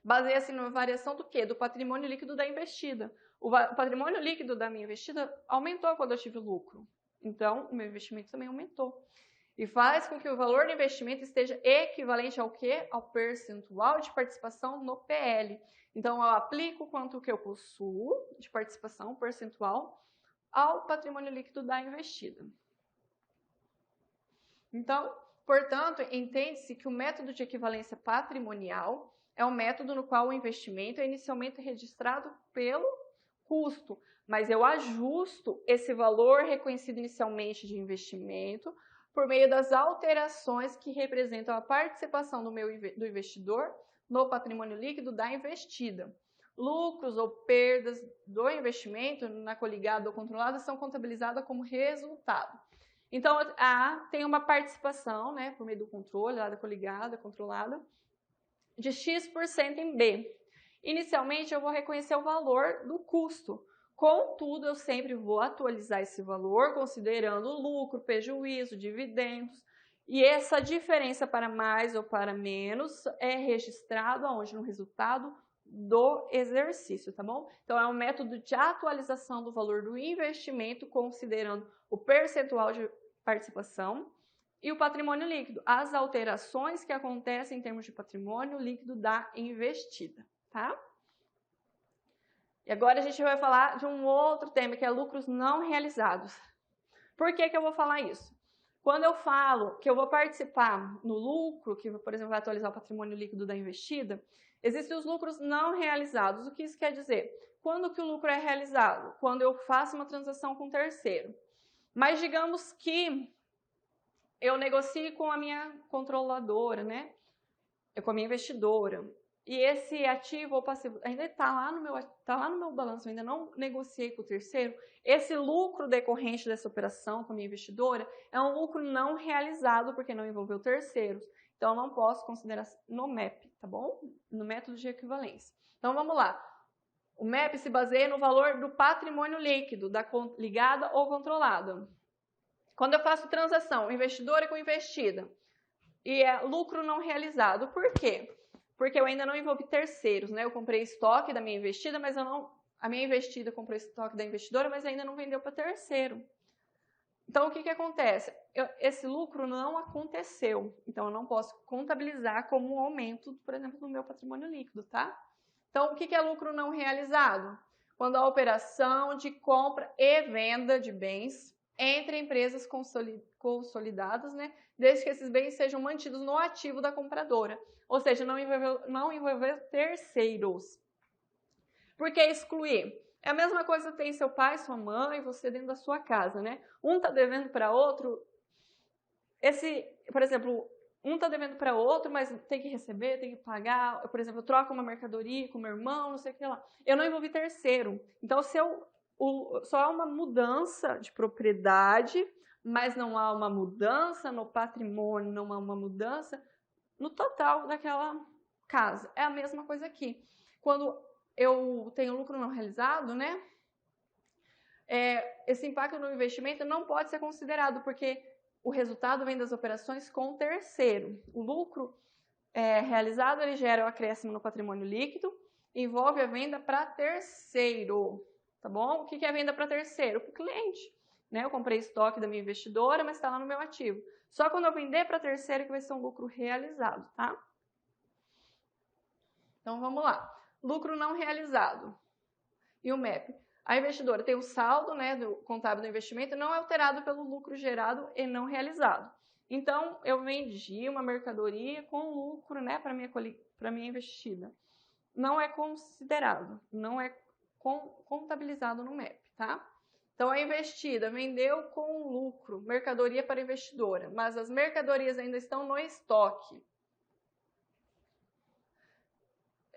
Baseia-se na variação do quê? Do patrimônio líquido da investida. O patrimônio líquido da minha investida aumentou quando eu tive lucro. Então, o meu investimento também aumentou. E faz com que o valor do investimento esteja equivalente ao quê? Ao percentual de participação no PL. Então, eu aplico quanto que eu possuo de participação percentual ao patrimônio líquido da investida. Então, Portanto, entende-se que o método de equivalência patrimonial é um método no qual o investimento é inicialmente registrado pelo custo, mas eu ajusto esse valor reconhecido inicialmente de investimento por meio das alterações que representam a participação do investidor no patrimônio líquido da investida. Lucros ou perdas do investimento na coligada ou controlada são contabilizadas como resultado. Então, A tem uma participação, né, por meio do controle, lá da coligada, controlada, de X% em B. Inicialmente, eu vou reconhecer o valor do custo. Contudo, eu sempre vou atualizar esse valor, considerando lucro, prejuízo, dividendos. E essa diferença para mais ou para menos é registrado aonde? No resultado do exercício, tá bom? Então, é um método de atualização do valor do investimento, considerando o percentual de participação e o patrimônio líquido, as alterações que acontecem em termos de patrimônio líquido da investida, tá? E agora a gente vai falar de um outro tema, que é lucros não realizados. Por que que eu vou falar isso? Quando eu falo que eu vou participar no lucro, que, por exemplo, vai atualizar o patrimônio líquido da investida, existem os lucros não realizados. O que isso quer dizer? Quando que o lucro é realizado? Quando eu faço uma transação com terceiro. Mas digamos que eu negocie com a minha controladora, né? Com a minha investidora. E esse ativo ou passivo ainda está lá no meu balanço, eu ainda não negociei com o terceiro. Esse lucro decorrente dessa operação com a minha investidora é um lucro não realizado, porque não envolveu terceiros. Então, eu não posso considerar no MEP, tá bom? No método de equivalência. Então, vamos lá. O MEP se baseia no valor do patrimônio líquido, da ligada ou controlada. Quando eu faço transação investidora com investida, e é lucro não realizado, por quê? Porque eu ainda não envolvi terceiros, né? Eu comprei estoque da minha investida, mas a minha investida comprou estoque da investidora, mas ainda não vendeu para terceiro. Então, o que acontece? Esse lucro não aconteceu. Então, eu não posso contabilizar como um aumento, por exemplo, do meu patrimônio líquido, tá? Então, o que é lucro não realizado? Quando a operação de compra e venda de bens entre empresas consolidadas, né? Desde que esses bens sejam mantidos no ativo da compradora. Ou seja, não envolver terceiros. Por que excluir? É a mesma coisa que tem seu pai, sua mãe, você dentro da sua casa, né? Um está devendo para outro. Por exemplo, um está devendo para outro, mas tem que receber, tem que pagar. Por exemplo, eu troco uma mercadoria com meu irmão, não sei o que lá. Eu não envolvi terceiro. Então, só há uma mudança de propriedade, mas não há uma mudança no patrimônio, não há uma mudança no total daquela casa. É a mesma coisa aqui. Quando eu tenho lucro não realizado, né? Esse impacto no investimento não pode ser considerado, porque o resultado vem das operações com terceiro. O lucro realizado, ele gera o acréscimo no patrimônio líquido, envolve a venda para terceiro, tá bom? O que é venda para terceiro? Para o cliente, né? Eu comprei estoque da minha investidora, mas está lá no meu ativo. Só quando eu vender para terceiro que vai ser um lucro realizado, tá? Então, vamos lá. Lucro não realizado. E o MEP? A investidora tem o saldo, né, do contábil do investimento não é alterado pelo lucro gerado e não realizado. Então, eu vendi uma mercadoria com lucro, né, para minha investida. Não é considerado, não é contabilizado no MEP, tá? Então, a investida vendeu com lucro, mercadoria para a investidora, mas as mercadorias ainda estão no estoque.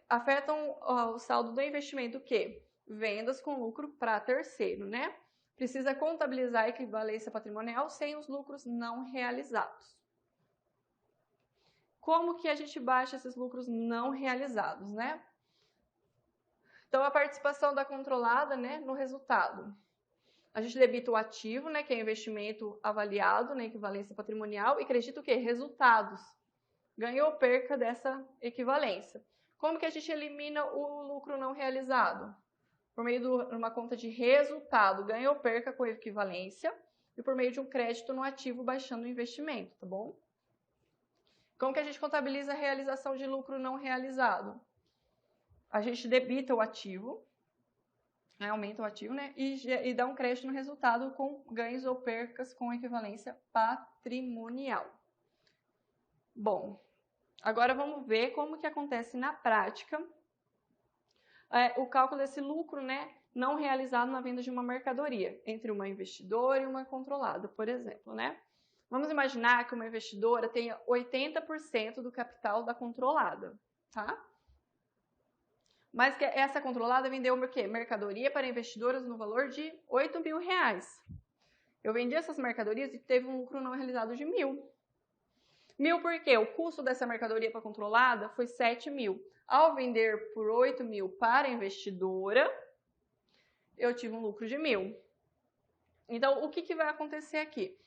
Afetam o saldo do investimento o quê? Vendas com lucro para terceiro, né? Precisa contabilizar a equivalência patrimonial sem os lucros não realizados. Como que a gente baixa esses lucros não realizados, né? Então, a participação da controlada, né, no resultado. A gente debita o ativo, né, que é investimento avaliado na equivalência patrimonial, e acredita o quê? Resultados. Ganho ou perca dessa equivalência. Como que a gente elimina o lucro não realizado? Por meio de uma conta de resultado, ganho ou perca com equivalência, e por meio de um crédito no ativo baixando o investimento, tá bom? Como que a gente contabiliza a realização de lucro não realizado? A gente debita o ativo, aumenta o ativo, né? E dá um crédito no resultado com ganhos ou percas com equivalência patrimonial. Bom, agora vamos ver como que acontece na prática o cálculo desse lucro, né, não realizado na venda de uma mercadoria, entre uma investidora e uma controlada, por exemplo, né? Vamos imaginar que uma investidora tenha 80% do capital da controlada, tá? Mas que essa controlada vendeu o quê? Mercadoria para investidoras no valor de R$8.000. Eu vendi essas mercadorias e teve um lucro não realizado de 1.000. 1.000 por quê? O custo dessa mercadoria para controlada foi 7.000. Ao vender por 8.000 para a investidora, eu tive um lucro de 1.000. Então, o que vai acontecer aqui?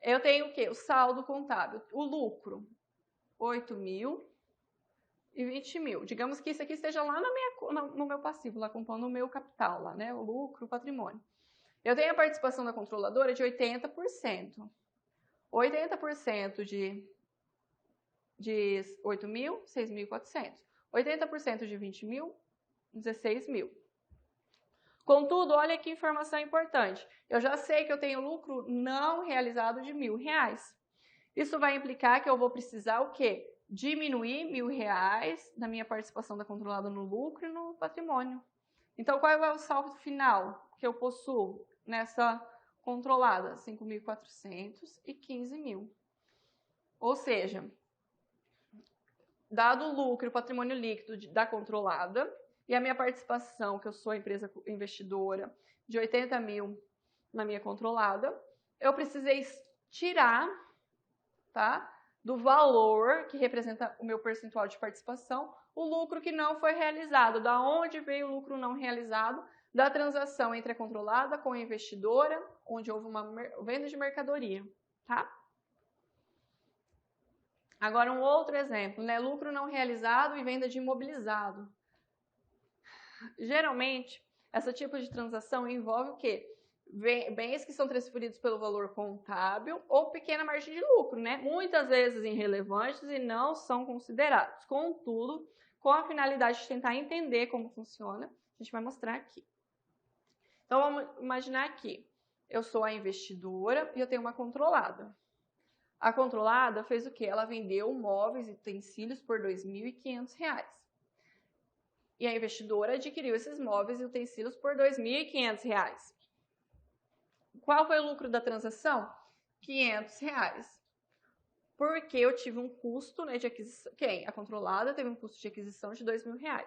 Eu tenho o quê? O saldo contábil. O lucro, 8.000 e 20.000. Digamos que isso aqui esteja lá no meu passivo, lá compondo o meu capital, lá, né? O lucro, o patrimônio. Eu tenho a participação da controladora de 80%. 80% de 8.000, 6.400. 80% de 20.000, 16.000. Contudo, olha que informação importante. Eu já sei que eu tenho lucro não realizado de R$1.000. Isso vai implicar que eu vou precisar o quê? Diminuir R$1.000 da minha participação da controlada no lucro e no patrimônio. Então, qual é o saldo final que eu possuo nessa controlada? 5.400 e 15.000. Ou seja, dado o lucro e o patrimônio líquido da controlada e a minha participação, que eu sou empresa investidora, de 80.000 na minha controlada, eu precisei tirar, tá, do valor que representa o meu percentual de participação, o lucro que não foi realizado. Da onde veio o lucro não realizado? Da transação entre a controlada com a investidora, onde houve uma venda de mercadoria, tá? Agora, um outro exemplo, né? Lucro não realizado e venda de imobilizado. Geralmente, esse tipo de transação envolve o quê? Bens que são transferidos pelo valor contábil ou pequena margem de lucro, né? Muitas vezes irrelevantes e não são considerados. Contudo, com a finalidade de tentar entender como funciona, a gente vai mostrar aqui. Então, vamos imaginar aqui, eu sou a investidora e eu tenho uma controlada. A controlada fez o quê? Ela vendeu móveis e utensílios por R$2.500. E a investidora adquiriu esses móveis e utensílios por R$2.500. Qual foi o lucro da transação? R$500. Porque eu tive um custo, né, de aquisição. Quem? A controlada teve um custo de aquisição de R$2.000.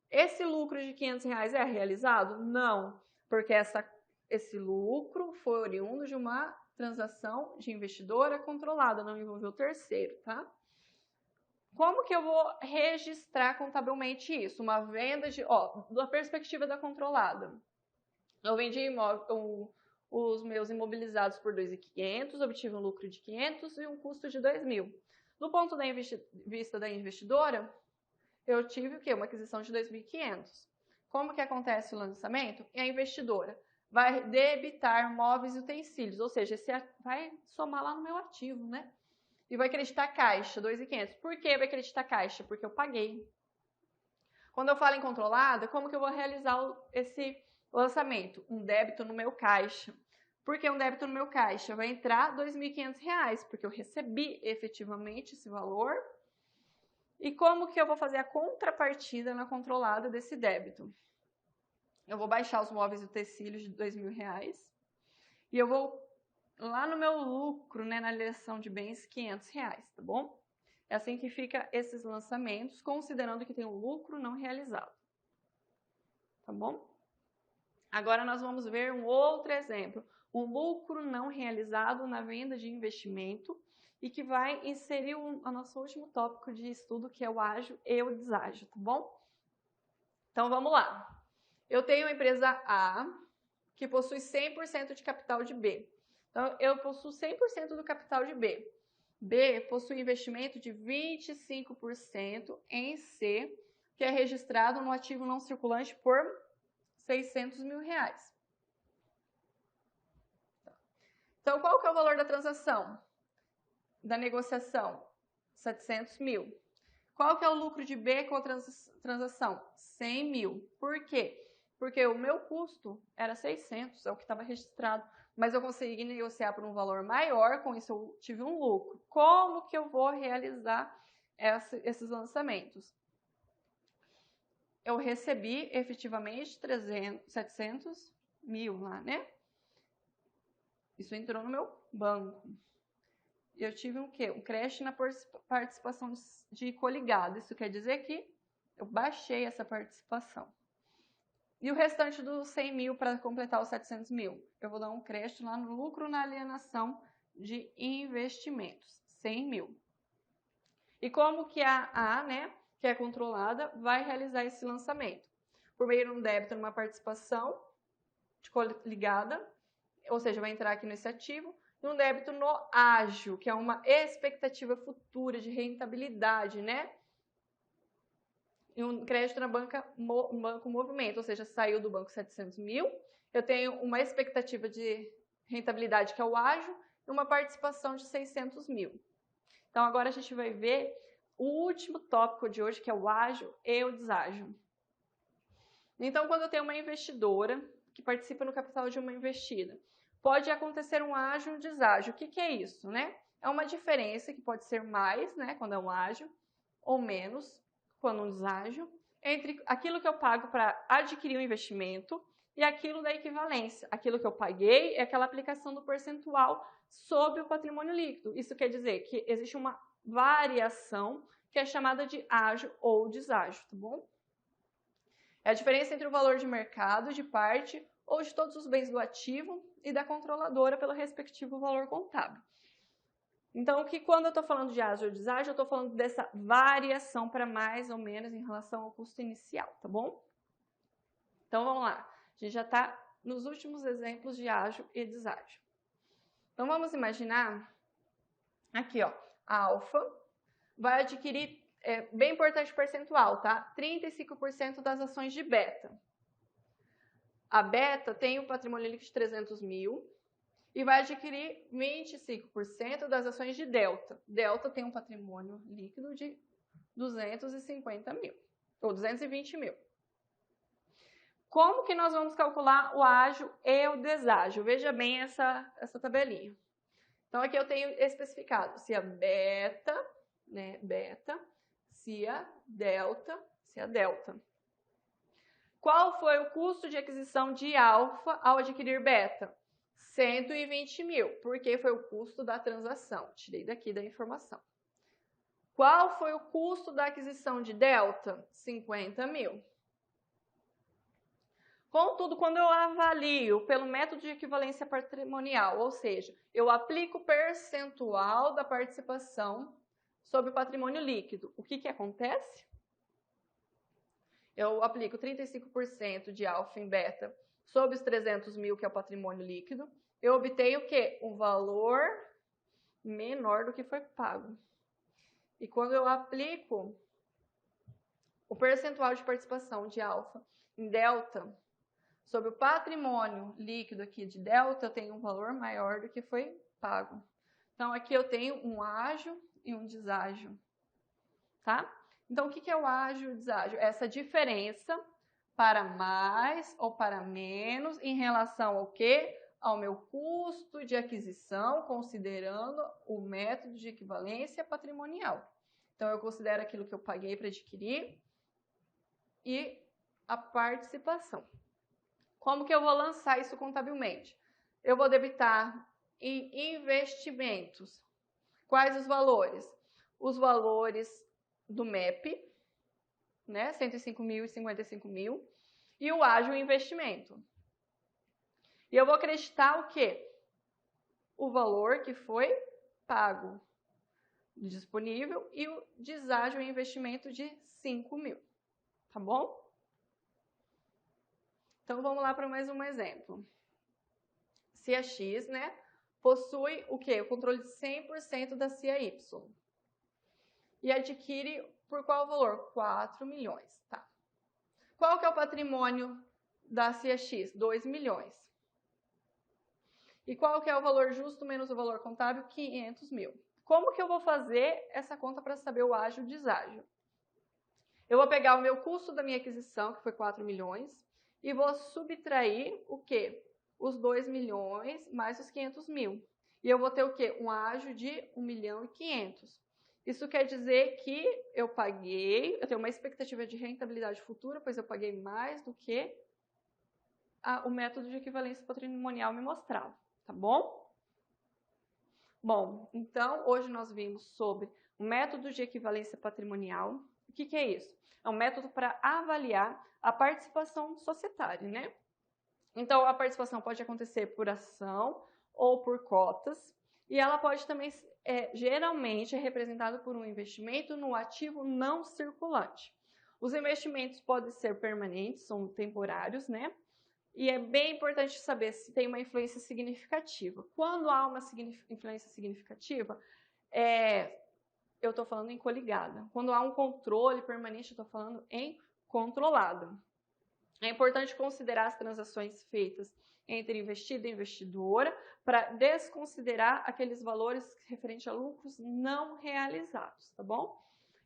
Esse lucro de R$500 é realizado? Não, porque esse lucro foi oriundo de uma transação de investidora controlada, não envolveu terceiro, tá? Como que eu vou registrar contabilmente isso? Uma venda de, da perspectiva da controlada. Eu vendi os meus imobilizados por R$2.500, obtive um lucro de R$500 e um custo de R$2.000. Do ponto de vista da investidora, eu tive o quê? Uma aquisição de R$2.500. Como que acontece o lançamento? E a investidora vai debitar móveis e utensílios, ou seja, vai somar lá no meu ativo, né? E vai creditar caixa, R$2.500. Por que vai creditar caixa? Porque eu paguei. Quando eu falo em controlada, como que eu vou realizar esse lançamento? Um débito no meu caixa. Por que um débito no meu caixa? Vai entrar R$2.500, porque eu recebi efetivamente esse valor. E como que eu vou fazer a contrapartida na controlada desse débito? Eu vou baixar os móveis e utensílios de R$2.000 e eu vou lá no meu lucro, né, na liquidação de bens, R$500, tá bom? É assim que fica esses lançamentos, considerando que tem um lucro não realizado, tá bom? Agora nós vamos ver um outro exemplo, um lucro não realizado na venda de investimento e que vai inserir o nosso último tópico de estudo, que é o ágio e o deságio, tá bom? Então vamos lá. Eu tenho a empresa A, que possui 100% de capital de B. Então, eu possuo 100% do capital de B. B possui investimento de 25% em C, que é registrado no ativo não circulante por R$600.000. Então, qual que é o valor da transação? Da negociação? 700.000. Qual que é o lucro de B com a transação? 100.000. Por quê? Porque o meu custo era 600, é o que estava registrado mas eu consegui negociar por um valor maior, com isso eu tive um lucro. Como que eu vou realizar esses lançamentos? Eu recebi efetivamente 700 mil lá, né? Isso entrou no meu banco. E eu tive um quê? Um crédito na participação de coligado. Isso quer dizer que eu baixei essa participação. E o restante dos 100 mil para completar os 700 mil? Eu vou dar um crédito lá no lucro na alienação de investimentos, 100 mil. E como que a A, né, que é controlada, vai realizar esse lançamento? Por meio de um débito numa participação de coligada, ou seja, vai entrar aqui nesse ativo, e um débito no ágio, que é uma expectativa futura de rentabilidade, né? E um crédito na banco movimento, ou seja, saiu do banco 700 mil, eu tenho uma expectativa de rentabilidade, que é o ágio, e uma participação de 600 mil. Então, agora a gente vai ver o último tópico de hoje, que é o ágio e o deságio. Então, quando eu tenho uma investidora que participa no capital de uma investida, pode acontecer um ágio e um deságio. O que é isso, né? É uma diferença que pode ser mais, né, quando é um ágio, ou menos, quando um deságio, entre aquilo que eu pago para adquirir um investimento e aquilo da equivalência. Aquilo que eu paguei é aquela aplicação do percentual sobre o patrimônio líquido. Isso quer dizer que existe uma variação que é chamada de ágio ou deságio, tá bom? É a diferença entre o valor de mercado, de parte ou de todos os bens do ativo e da controladora pelo respectivo valor contábil. Então, quando eu estou falando de ágio ou deságio, eu estou falando dessa variação para mais ou menos em relação ao custo inicial, tá bom? Então, vamos lá. A gente já está nos últimos exemplos de ágio e deságio. Então, vamos imaginar aqui, ó, a alfa vai adquirir, bem importante o percentual, tá? 35% das ações de beta. A beta tem um patrimônio líquido de 300 mil e vai adquirir 25% das ações de delta. Delta tem um patrimônio líquido de 250 mil, ou 220 mil. Como que nós vamos calcular o ágio e o deságio? Veja bem essa tabelinha. Então, aqui eu tenho especificado se a beta, né, beta, se a delta, se a delta. Qual foi o custo de aquisição de alfa ao adquirir beta? 120 mil, porque foi o custo da transação. Tirei daqui da informação. Qual foi o custo da aquisição de delta? 50 mil. Contudo, quando eu avalio pelo método de equivalência patrimonial, ou seja, eu aplico o percentual da participação sobre o patrimônio líquido, o que acontece? Eu aplico 35% de alfa em beta sobre os 300 mil, que é o patrimônio líquido. Eu obtenho o quê? Um valor menor do que foi pago. E quando eu aplico o percentual de participação de alfa em delta sobre o patrimônio líquido aqui de delta, eu tenho um valor maior do que foi pago. Então, aqui eu tenho um ágio e um deságio, tá? Então, o que é o ágio e o deságio? Essa diferença para mais ou para menos em relação ao quê? Ao meu custo de aquisição, considerando o método de equivalência patrimonial. Então, eu considero aquilo que eu paguei para adquirir e a participação. Como que eu vou lançar isso contabilmente? Eu vou debitar em investimentos. Quais os valores? Os valores do MEP, né? 105 mil e 55 mil. E o ágio investimento. E eu vou acreditar o quê? O valor que foi pago disponível e o deságio investimento de 5 mil. Tá bom? Então, vamos lá para mais um exemplo. Se a X, né, possui o quê? O controle de 100% da CIA Y. E adquire por qual valor? 4 milhões, tá? Qual que é o patrimônio da CIA X? 2 milhões. E qual que é o valor justo menos o valor contábil? 500 mil. Como que eu vou fazer essa conta para saber o ágio e o deságio? Eu vou pegar o meu custo da minha aquisição, que foi 4 milhões, e vou subtrair o quê? os 2 milhões mais os 500 mil. E eu vou ter o quê? Um ágio de 1.500.000. Isso quer dizer que eu tenho uma expectativa de rentabilidade futura, pois eu paguei mais do que o método de equivalência patrimonial me mostrava, tá bom? Bom, então hoje nós vimos sobre o método de equivalência patrimonial. O que é isso? É um método para avaliar a participação societária, né? Então, a participação pode acontecer por ação ou por cotas, e ela pode também, geralmente, é representada por um investimento no ativo não circulante. Os investimentos podem ser permanentes, são temporários, né? E é bem importante saber se tem uma influência significativa. Quando há uma influência significativa, eu estou falando em coligada. Quando há um controle permanente, eu estou falando em controlado. É importante considerar as transações feitas entre investido e investidora para desconsiderar aqueles valores referentes a lucros não realizados, tá bom?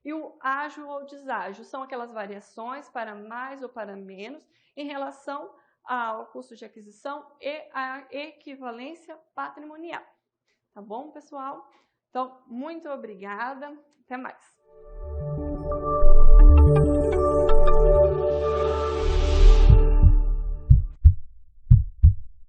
E o ágio ou deságio são aquelas variações para mais ou para menos em relação ao custo de aquisição e à equivalência patrimonial. Tá bom, pessoal? Então, muito obrigada. Até mais.